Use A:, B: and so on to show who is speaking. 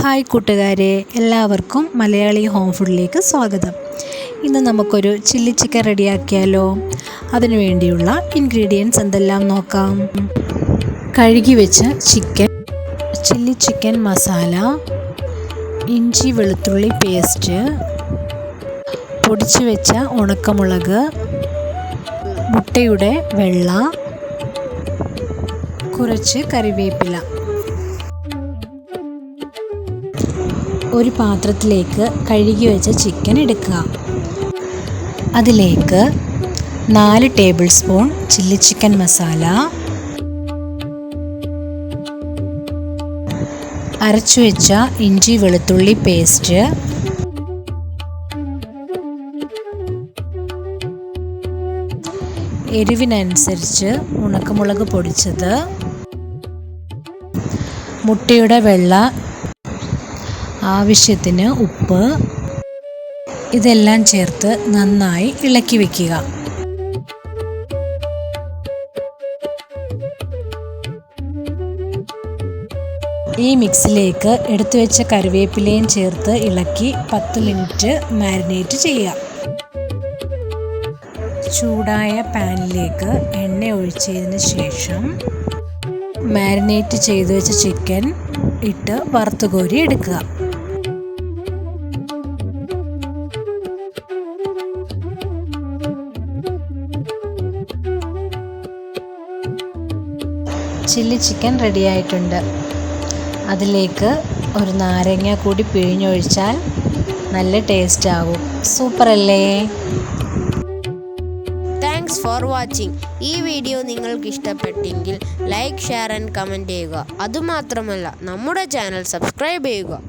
A: Hi കൂട്ടുകാരെ, എല്ലാവർക്കും Malayali home ഫുഡിലേക്ക് സ്വാഗതം. ഇന്ന് നമുക്കൊരു ചില്ലി ചിക്കൻ റെഡിയാക്കിയാലോ? അതിനു വേണ്ടിയുള്ള ഇൻഗ്രീഡിയൻസ് എന്തെല്ലാം നോക്കാം. കഴുകി വെച്ച ചിക്കൻ, ചില്ലി ചിക്കൻ മസാല, ഇഞ്ചി വെളുത്തുള്ളി പേസ്റ്റ്, പൊടിച്ചു വെച്ച ഉണക്കമുളക്, മുട്ടയുടെ വെള്ള, കുറച്ച് കറിവേപ്പില. ഒരു പാത്രത്തിലേക്ക് കഴുകി വെച്ച ചിക്കൻ എടുക്കുക. അതിലേക്ക് 4 table spoon chilli chicken masala, അരച്ചു വെച്ച ഇഞ്ചി വെളുത്തുള്ളി പേസ്റ്റ്, എരിവിനനുസരിച്ച് ഉണക്കമുളക് പൊടിച്ചത്, മുട്ടയുടെ വെള്ള, ആവശ്യത്തിന് ഉപ്പ്, ഇതെല്ലാം ചേർത്ത് നന്നായി ഇളക്കി വയ്ക്കുക. ഈ മിക്സിലേക്ക് എടുത്തു വെച്ച കറിവേപ്പിലയും ചേർത്ത് ഇളക്കി 10 മിനിറ്റ് മാരിനേറ്റ് ചെയ്യുക. ചൂടായ പാനിലേക്ക് എണ്ണ ഒഴിച്ചതിന് ശേഷം മാരിനേറ്റ് ചെയ്തു വെച്ച ചിക്കൻ ഇട്ട് വറുത്ത് കോരി എടുക്കുക. ചില്ലി ചിക്കൻ റെഡിയായിട്ടുണ്ട്. അതിലേക്ക് ഒരു നാരങ്ങ കൂടി പിഴിഞ്ഞൊഴിച്ചാൽ നല്ല ടേസ്റ്റ് ആവും. സൂപ്പർ അല്ലേ?
B: Thanks for watching. ഈ വീഡിയോ നിങ്ങൾക്ക് ഇഷ്ടപ്പെട്ടെങ്കിൽ ലൈക്ക്, ഷെയർ ആൻഡ് കമൻറ്റ് ചെയ്യുക. അതുമാത്രമല്ല, നമ്മുടെ ചാനൽ സബ്സ്ക്രൈബ് ചെയ്യുക.